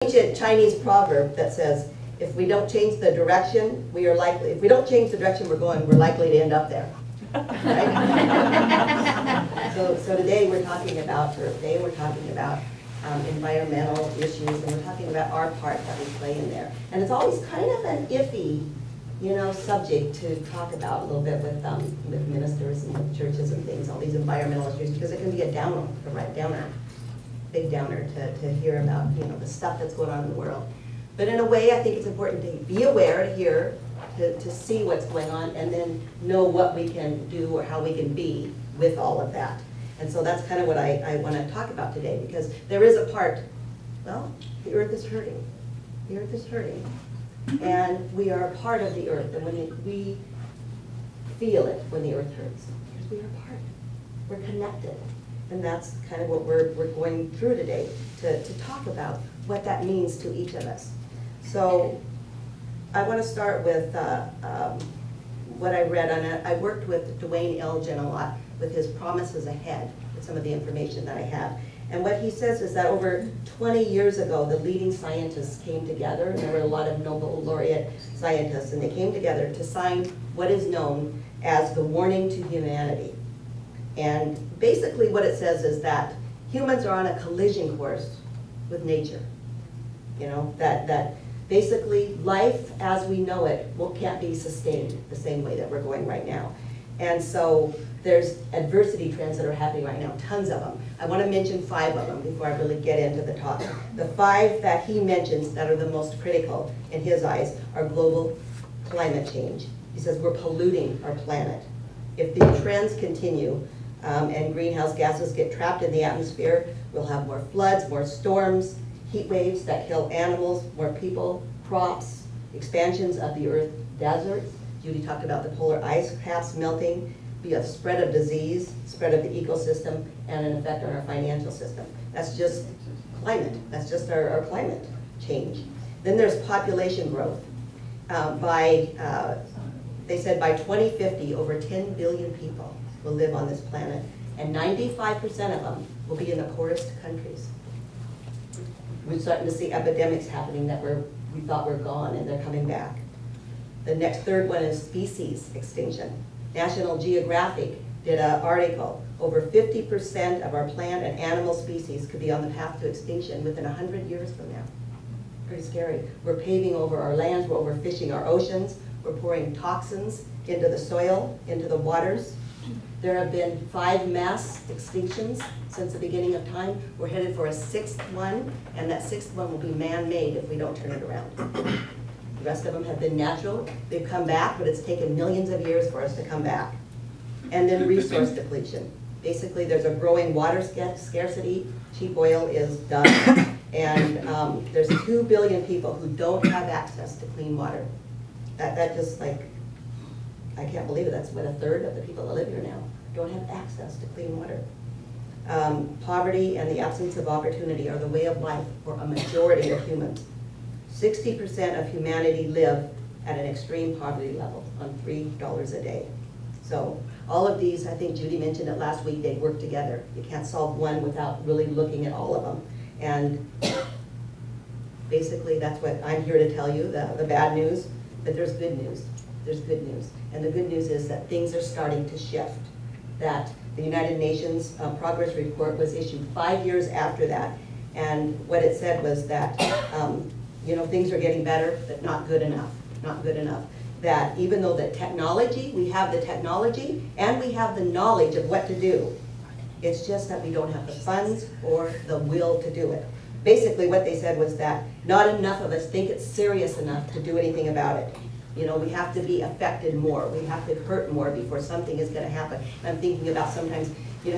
Ancient Chinese proverb that says, if we don't change the direction, we are likely, if we don't change the direction we're going, we're likely to end up there. Right? So today we're talking about Earth Day, we're talking about environmental issues, and we're talking about our part that we play in there. And it's always kind of an iffy, subject to talk about a little bit with ministers and with churches and things, all these environmental issues, because it can be a downer, a right downer. Big downer to hear about the stuff that's going on in the world. But in a way, I think it's important to be aware, to hear, to see what's going on, and then know what we can do or how we can be with all of that. And so that's kind of what I want to talk about today, because there is a part, well, the earth is hurting. The earth is hurting. And we are a part of the earth, and when we feel it when the earth hurts, because we are a part. We're connected. And that's kind of what we're going through today, to talk about what that means to each of us. So I want to start with what I read on it. I worked with Dwayne Elgin a lot with his Promises Ahead, with some of the information that I have. And what he says is that over 20 years ago, the leading scientists came together, and there were a lot of Nobel laureate scientists, and they came together to sign what is known as the Warning to Humanity. And basically what it says is that humans are on a collision course with nature. That basically life as we know it can't be sustained the same way that we're going right now. And so there's adversity trends that are happening right now, tons of them. I want to mention 5 of them before I really get into the talk. The 5 that he mentions that are the most critical in his eyes are global climate change. He says we're polluting our planet. If the trends continue, and greenhouse gases get trapped in the atmosphere, we'll have more floods, more storms, heat waves that kill animals, more people, crops, expansions of the earth deserts. Judy talked about the polar ice caps melting, be a spread of disease, spread of the ecosystem, and an effect on our financial system. That's just climate. That's just our climate change. Then there's population growth. They said by 2050, over 10 billion people will live on this planet, and 95% of them will be in the poorest countries. We're starting to see epidemics happening that we thought were gone, and they're coming back. The next third one is species extinction. National Geographic did an article. Over 50% of our plant and animal species could be on the path to extinction within 100 years from now. Pretty scary. We're paving over our lands, we're overfishing our oceans, we're pouring toxins into the soil, into the waters. There have been 5 mass extinctions since the beginning of time. We're headed for a 6th one, and that 6th one will be man-made if we don't turn it around. The rest of them have been natural. They've come back, but it's taken millions of years for us to come back. And then resource depletion. Basically, there's a growing water scarcity. Cheap oil is done. And there's 2 billion people who don't have access to clean water. That just like, I can't believe it. That's what 1/3 of the people that live here now don't have access to clean water. Poverty and the absence of opportunity are the way of life for a majority of humans. 60% of humanity live at an extreme poverty level on $3 a day. So all of these, I think Judy mentioned it last week, they work together. You can't solve one without really looking at all of them. And basically that's what I'm here to tell you, the bad news, but there's good news. There's good news. And the good news is that things are starting to shift. That the United Nations Progress Report was issued 5 years after that. And what it said was that things are getting better, but not good enough. Not good enough. That even though the technology, we have the technology and we have the knowledge of what to do, it's just that we don't have the funds or the will to do it. Basically what they said was that not enough of us think it's serious enough to do anything about it. We have to be affected more. We have to hurt more before something is going to happen. And I'm thinking about sometimes,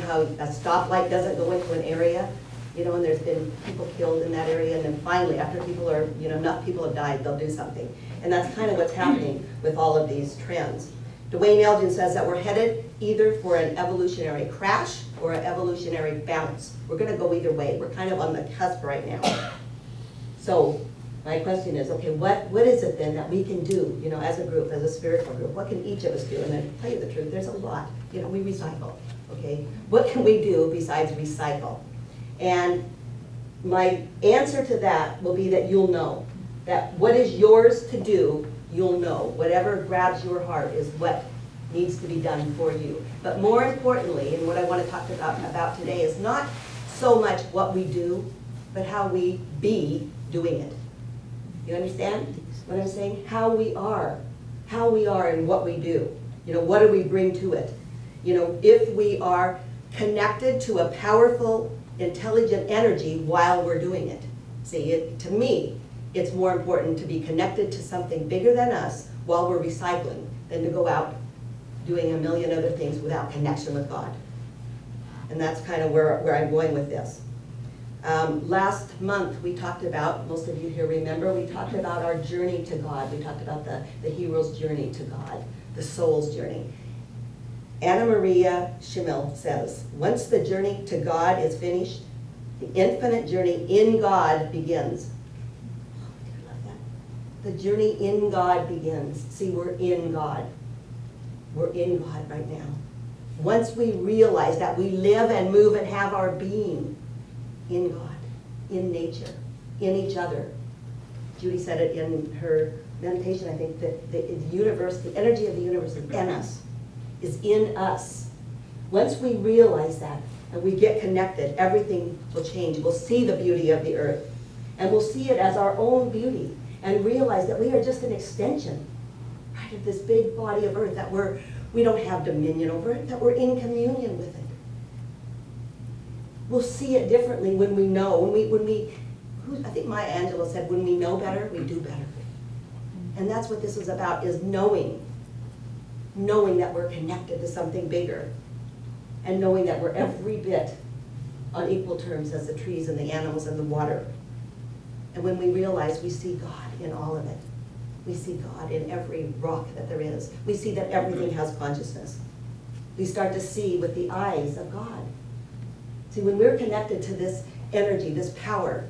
how a stoplight doesn't go into an area, and there's been people killed in that area, and then finally, after people are, enough people have died, they'll do something. And that's kind of what's happening with all of these trends. Dwayne Elgin says that we're headed either for an evolutionary crash or an evolutionary bounce. We're going to go either way. We're kind of on the cusp right now. So my question is, okay, what is it then that we can do, as a group, as a spiritual group? What can each of us do? And to tell you the truth, there's a lot. We recycle, okay? What can we do besides recycle? And my answer to that will be that you'll know. That what is yours to do, you'll know. Whatever grabs your heart is what needs to be done for you. But more importantly, and what I want to talk about today is not so much what we do, but how we be doing it. You understand what I'm saying? How we are and what we do. You know, what do we bring to it? You know, if we are connected to a powerful, intelligent energy while we're doing it. See, to me, it's more important to be connected to something bigger than us while we're recycling than to go out doing a million other things without connection with God. And that's kind of where I'm going with this. Last month we talked about, most of you here remember, we talked about our journey to God. We talked about the hero's journey to God, the soul's journey. Anna Maria Schimmel says, once the journey to God is finished, the infinite journey in God begins. Oh, I love that. The journey in God begins. See, we're in God. We're in God right now. Once we realize that we live and move and have our being in God, in nature, in each other. Judy said it in her meditation, I think, that the universe, the energy of the universe is in us. Is in us. Once we realize that and we get connected, everything will change. We'll see the beauty of the earth. And we'll see it as our own beauty and realize that we are just an extension, right, of this big body of earth, that we don't have dominion over it, that we're in communion with it. We'll see it differently when we know, I think Maya Angelou said, when we know better, we do better. And that's what this is about, is knowing that we're connected to something bigger, and knowing that we're every bit on equal terms as the trees and the animals and the water. And when we realize, we see God in all of it. We see God in every rock that there is. We see that everything has consciousness. We start to see with the eyes of God. See, when we're connected to this energy, this power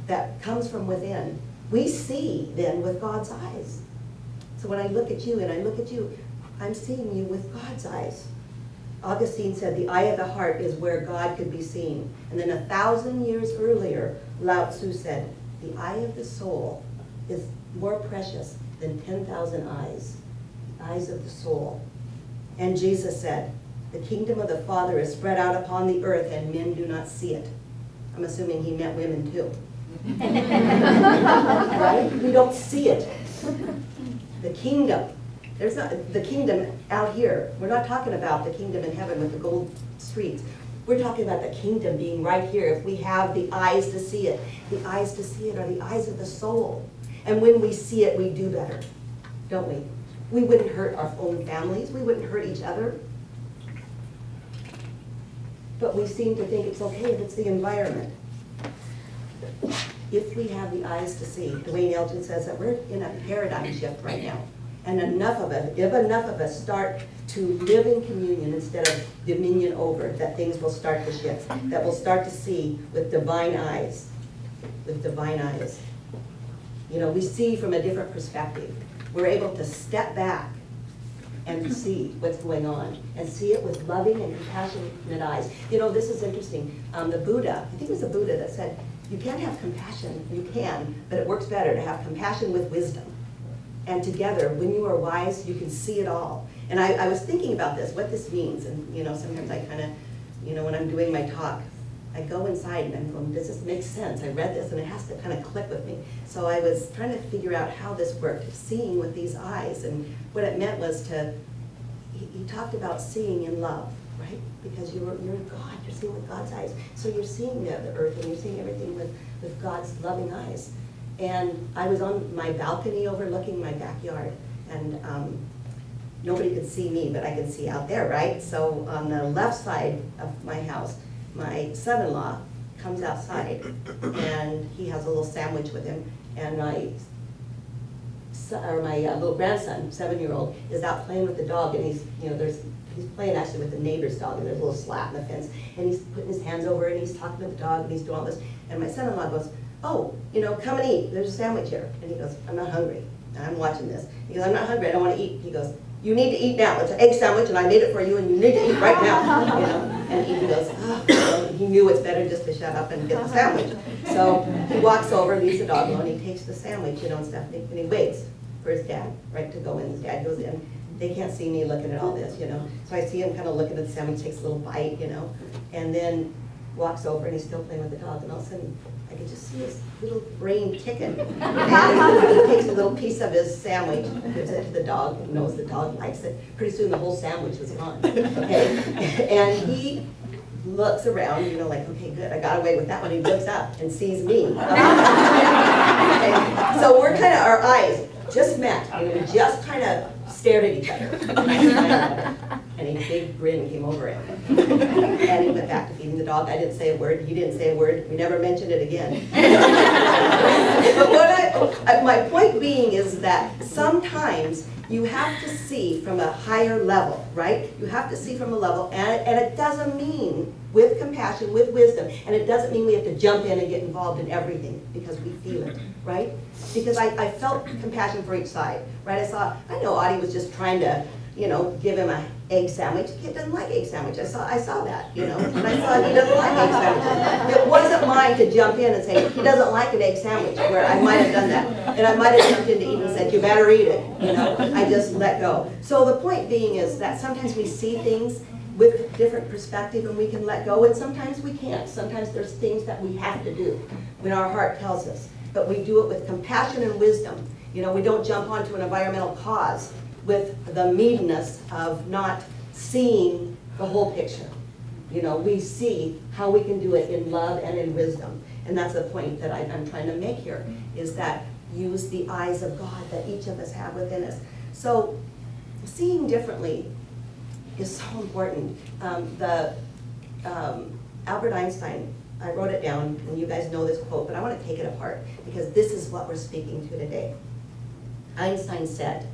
that comes from within, we see then with God's eyes. So when I look at you and I look at you, I'm seeing you with God's eyes. Augustine said the eye of the heart is where God could be seen. And then 1,000 years earlier, Lao Tzu said, the eye of the soul is more precious than 10,000 eyes, the eyes of the soul. And Jesus said, the kingdom of the Father is spread out upon the earth and men do not see it. I'm assuming he meant women too. Right? We don't see it. The kingdom. There's not the kingdom out here. We're not talking about the kingdom in heaven with the gold streets. We're talking about the kingdom being right here if we have the eyes to see it. The eyes to see it are the eyes of the soul. And when we see it, we do better, don't we? We wouldn't hurt our own families. We wouldn't hurt each other. But we seem to think it's okay if it's the environment. If we have the eyes to see, Dwayne Elgin says that we're in a paradigm shift right now. And if enough of us start to live in communion instead of dominion over, that things will start to shift, that we'll start to see with divine eyes, You know, we see from a different perspective. We're able to step back and see what's going on, and see it with loving and compassionate eyes. You know, this is interesting. The Buddha, I think it was the Buddha that said, you can't have compassion, you can, but it works better to have compassion with wisdom. And together, when you are wise, you can see it all. And I was thinking about this, what this means. And you know, sometimes I kind of, you know, when I'm doing my talk, I go inside and I'm going, does this make sense? I read this and it has to kind of click with me. So I was trying to figure out how this worked, seeing with these eyes. And what it meant was he talked about seeing in love, right? Because you're God, you're seeing with God's eyes. So you're seeing the earth and you're seeing everything with God's loving eyes. And I was on my balcony overlooking my backyard, and nobody could see me, but I could see out there, right? So on the left side of my house, my son-in-law comes outside, and he has a little sandwich with him, and my little grandson, 7-year-old, is out playing with the dog, and he's playing actually with the neighbor's dog, and there's a little slat in the fence, and he's putting his hands over it, and he's talking to the dog, and he's doing all this, and my son-in-law goes, oh, you know, come and eat. There's a sandwich here. And he goes, I'm not hungry. And I'm watching this. He goes, I'm not hungry. I don't want to eat. He goes, you need to eat now. It's an egg sandwich, and I made it for you, and you need to eat right now. You know? And Eden goes, oh, well, he knew it's better just to shut up and get the sandwich. So he walks over, leaves the dog alone, he takes the sandwich, and stuff, and he waits for his dad, right, to go in. His dad goes in. They can't see me looking at all this, So I see him kind of looking at the sandwich, takes a little bite, and then walks over and he's still playing with the dog, and all of a sudden I can just see his little brain ticking. And he takes a little piece of his sandwich, gives it to the dog, knows the dog likes it. Pretty soon the whole sandwich is gone. Okay? And he looks around, like, okay, good, I got away with that one. He looks up and sees me. Okay? So we're kind of, our eyes just met, we just kind of stared at each other. And a big grin came over him. And he went back to feeding the dog. I didn't say a word. He didn't say a word. We never mentioned it again. But my point being is that sometimes you have to see from a higher level, right? You have to see from a level, and it doesn't mean with compassion, with wisdom, and it doesn't mean we have to jump in and get involved in everything because we feel it, right? Because I felt compassion for each side, right? I know Audie was just trying to, give him an egg sandwich. He doesn't like egg sandwich. I saw that, and I saw he doesn't like egg sandwiches. It wasn't mine to jump in and say, he doesn't like an egg sandwich, where I might have done that. And I might have jumped in to eat and said, you better eat it, I just let go. So the point being is that sometimes we see things with different perspective and we can let go, and sometimes we can't. Sometimes there's things that we have to do when our heart tells us. But we do it with compassion and wisdom. We don't jump onto an environmental cause with the meanness of not seeing the whole picture. We see how we can do it in love and in wisdom. And that's the point that I'm trying to make here, is that use the eyes of God that each of us have within us. So seeing differently is so important. Albert Einstein, I wrote it down, and you guys know this quote, but I want to take it apart because this is what we're speaking to today. Einstein said,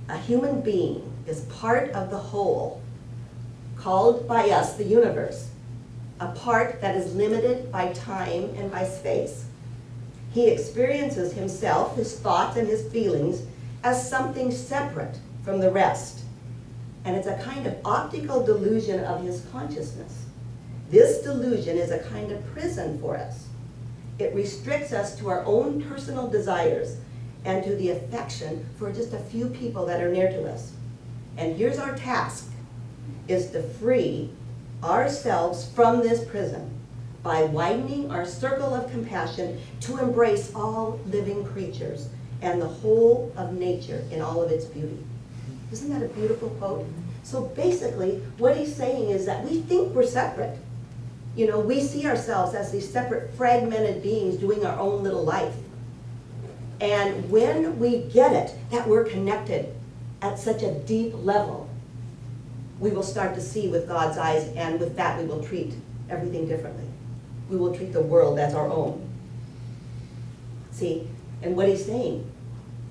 a human being is part of the whole, called by us the universe, a part that is limited by time and by space. He experiences himself, his thoughts, and his feelings as something separate from the rest. And it's a kind of optical delusion of his consciousness. This delusion is a kind of prison for us. It restricts us to our own personal desires and to the affection for just a few people that are near to us. And here's our task, is to free ourselves from this prison by widening our circle of compassion to embrace all living creatures and the whole of nature in all of its beauty. Isn't that a beautiful quote? So basically, what he's saying is that we think we're separate. We see ourselves as these separate, fragmented beings doing our own little life. And when we get it, that we're connected at such a deep level, we will start to see with God's eyes, and with that we will treat everything differently. We will treat the world as our own. See, and what he's saying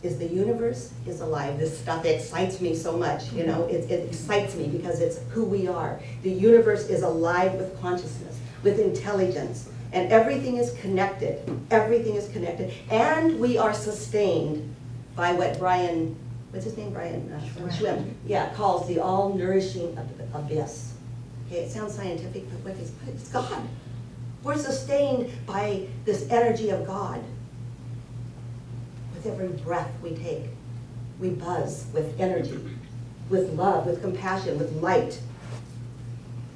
is the universe is alive. This stuff excites me so much, it excites me because it's who we are. The universe is alive with consciousness, with intelligence, and everything is connected. Everything is connected. And we are sustained by what Brian, what's his name, Brian? Schwim. Yeah, calls the all-nourishing abyss. Okay, it sounds scientific, but it's God. We're sustained by this energy of God. With every breath we take, we buzz with energy, with love, with compassion, with light.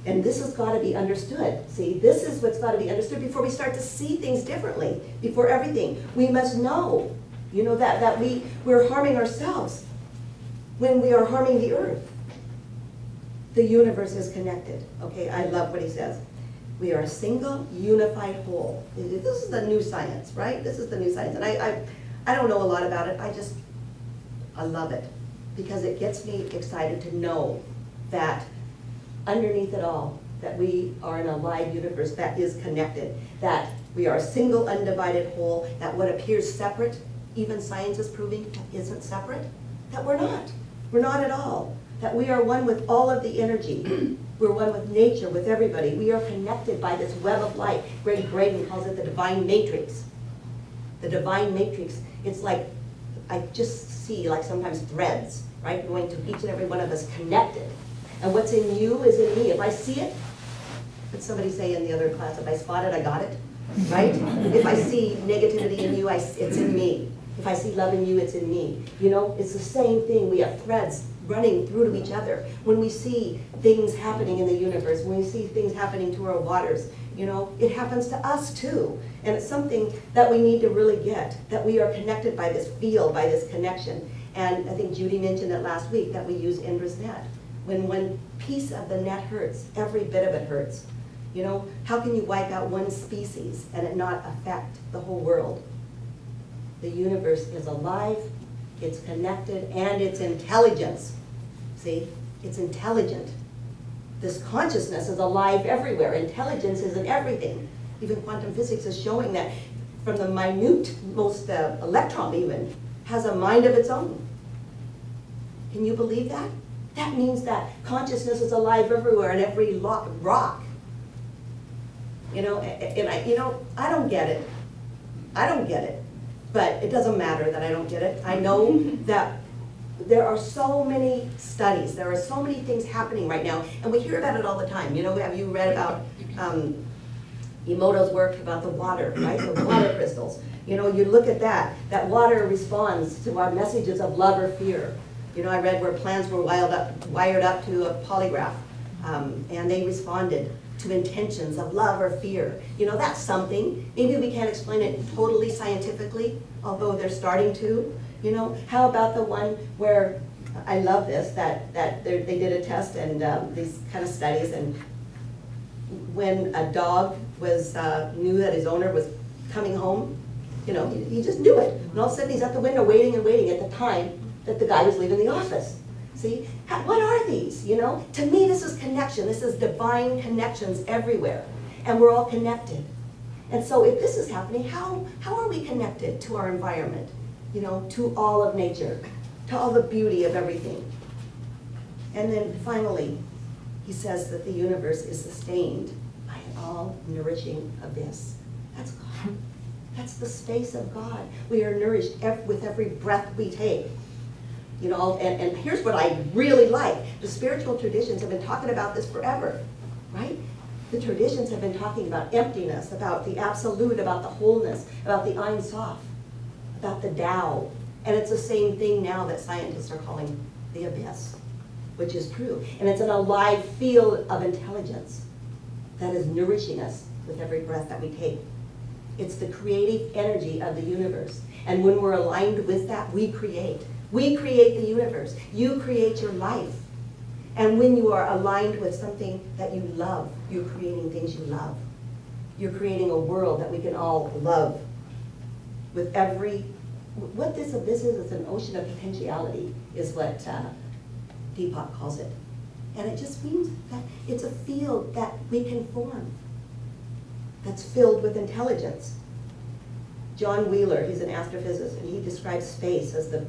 And this has got to be understood. See, this is what's got to be understood before we start to see things differently, before everything. We must know, that we're harming ourselves when we are harming the earth. The universe is connected. Okay, I love what he says. We are a single, unified whole. This is the new science, right? This is the new science. And I don't know a lot about it. I love it because it gets me excited to know that underneath it all, that we are in a live universe that is connected, that we are a single, undivided whole, that what appears separate, even science is proving that isn't separate, that we're not. We're not at all. That we are one with all of the energy. We're one with nature, with everybody. We are connected by this web of light. Greg Braden calls it the divine matrix. The divine matrix, it's like, I just see like sometimes threads, right, going to each and every one of us connected. And what's in you is in me. If I see it, Did somebody say in the other class, if I spot it, I got it, right? If I see negativity in you, it's in me. If I see love in you, it's in me. You know, it's the same thing. We have threads running through to each other. When we see things happening in the universe, when we see things happening to our waters, you know, it happens to us too. And it's something that we need to really get, that we are connected by this field, by this connection. And I think Judy mentioned it last week, that we use Indra's net. When one piece of the net hurts, every bit of it hurts. You know, how can you wipe out one species and it not affect the whole world? The universe is alive, it's connected, and it's intelligence. See, it's intelligent. This consciousness is alive everywhere. Intelligence is in everything. Even quantum physics is showing that from the minute, most electron even, has a mind of its own. Can you believe that? That means that consciousness is alive everywhere in every rock. You know, I don't get it. I don't get it. But it doesn't matter that I don't get it. I know that there are so many studies, there are so many things happening right now, and we hear about it all the time. You know, have you read about Emoto's work about the water, right? The water crystals. You know, you look at that water responds to our messages of love or fear. You know, I read where plants were wired up to a polygraph, and they responded to intentions of love or fear. You know, that's something. Maybe we can't explain it totally scientifically, although they're starting to. You know, how about the one where, I love this, that they did a test and these kind of studies, and when a dog knew that his owner was coming home, you know, he just knew it. And all of a sudden he's at the window waiting and waiting at the time that the guy was leaving the office. See, what are these, you know? To me, this is connection. This is divine connections everywhere. And we're all connected. And so if this is happening, how are we connected to our environment? You know, to all of nature, to all the beauty of everything. And then finally, he says that the universe is sustained by an all-nourishing abyss. That's God. That's the space of God. We are nourished with every breath we take. You know, and here's what I really like. The spiritual traditions have been talking about this forever, right? The traditions have been talking about emptiness, about the absolute, about the wholeness, about the Ein Sof, about the Tao. And it's the same thing now that scientists are calling the abyss, which is true. And it's an alive field of intelligence that is nourishing us with every breath that we take. It's the creative energy of the universe. And when we're aligned with that, we create. We create the universe. You create your life. And when you are aligned with something that you love, you're creating things you love. You're creating a world that we can all love. With every, what this abyss is, it's an ocean of potentiality, is what Deepak calls it. And it just means that it's a field that we can form, that's filled with intelligence. John Wheeler, he's an astrophysicist, and he describes space as the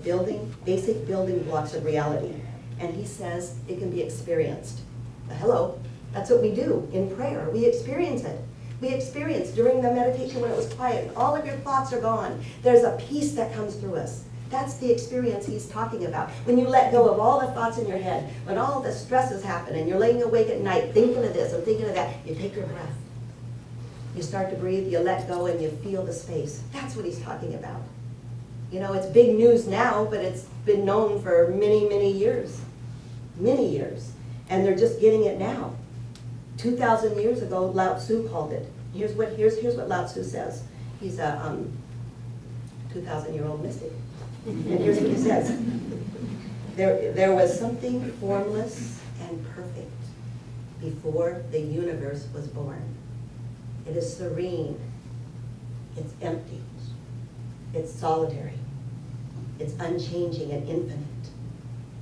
basic building blocks of reality. And he says it can be experienced. Hello, that's what we do in prayer. We experience it. We experience during the meditation when it was quiet, and all of your thoughts are gone. There's a peace that comes through us. That's the experience he's talking about. When you let go of all the thoughts in your head, when all the stresses happen, and you're laying awake at night thinking of this and thinking of that, you take your breath. You start to breathe, you let go, and you feel the space. That's what he's talking about. You know, it's big news now, but it's been known for many, many years. Many years. And they're just getting it now. 2,000 years ago, Lao Tzu called it. Here's what Lao Tzu says. He's a 2,000-year-old mystic. And here's what he says. There was something formless and perfect before the universe was born. It is serene. It's empty. It's solitary. It's unchanging and infinite.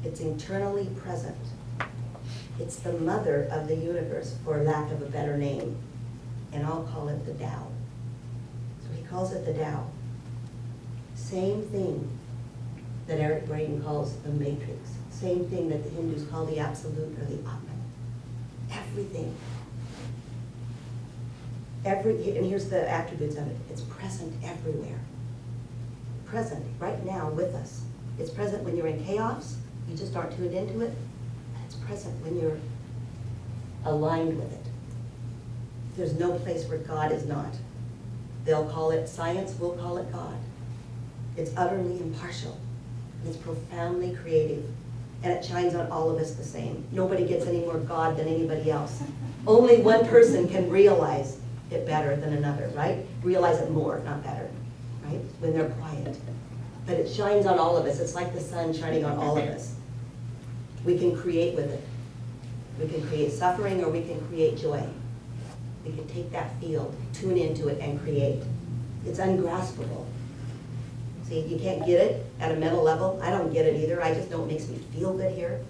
It's eternally present. It's the mother of the universe, for lack of a better name. And I'll call it the Tao. So he calls it the Tao. Same thing that Eric Braden calls the matrix. Same thing that the Hindus call the absolute or the Atman. Everything. And here's the attributes of it. It's present everywhere. Present right now with us. It's present when you're in chaos. You just aren't tuned into it. And it's present when you're aligned with it. There's no place where God is not. They'll call it science, we'll call it God. It's utterly impartial. It's profoundly creative. And it shines on all of us the same. Nobody gets any more God than anybody else. Only one person can realize it better than another, right? Realize it more, not better, right? When they're quiet. But it shines on all of us. It's like the sun shining on all of us. We can create with it. We can create suffering or we can create joy. We can take that field, tune into it, and create. It's ungraspable. See, you can't get it at a mental level. I don't get it either. I just know it makes me feel good here.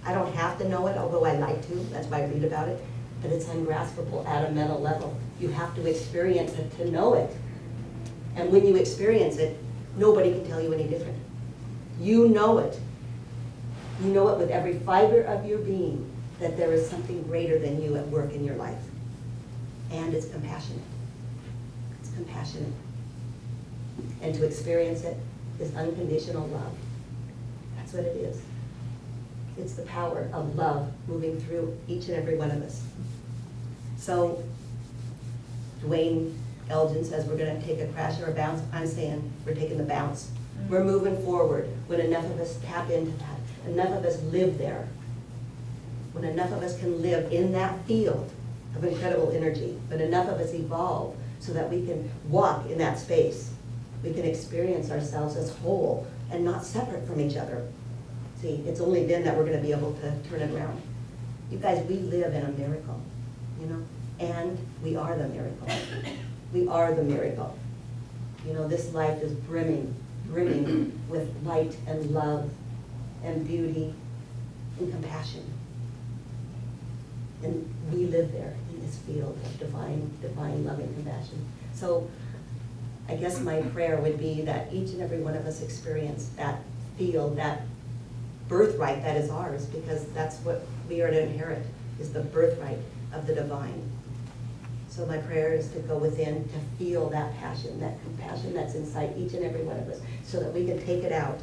I don't have to know it, although I like to. That's why I read about it. But it's ungraspable at a mental level. You have to experience it to know it. And when you experience it, nobody can tell you any different. You know it. You know it with every fiber of your being that there is something greater than you at work in your life. And it's compassionate. It's compassionate. And to experience it is unconditional love. That's what it is. It's the power of love moving through each and every one of us. So Dwayne Elgin says we're going to take a crash or a bounce. I'm saying we're taking the bounce. We're moving forward when enough of us tap into that. Enough of us live there. When enough of us can live in that field of incredible energy. When enough of us evolve so that we can walk in that space. We can experience ourselves as whole and not separate from each other. See, it's only then that we're going to be able to turn it around. You guys, we live in a miracle, you know, and we are the miracle. We are the miracle. You know, this life is brimming with light and love and beauty and compassion. And we live there in this field of divine loving compassion. So I guess my prayer would be that each and every one of us experience that field, that birthright that is ours, because that's what we are to inherit, is the birthright of the divine. So my prayer is to go within to feel that passion, that compassion that's inside each and every one of us, so that we can take it out.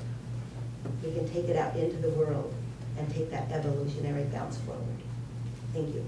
We can take it out into the world and take that evolutionary bounce forward. Thank you.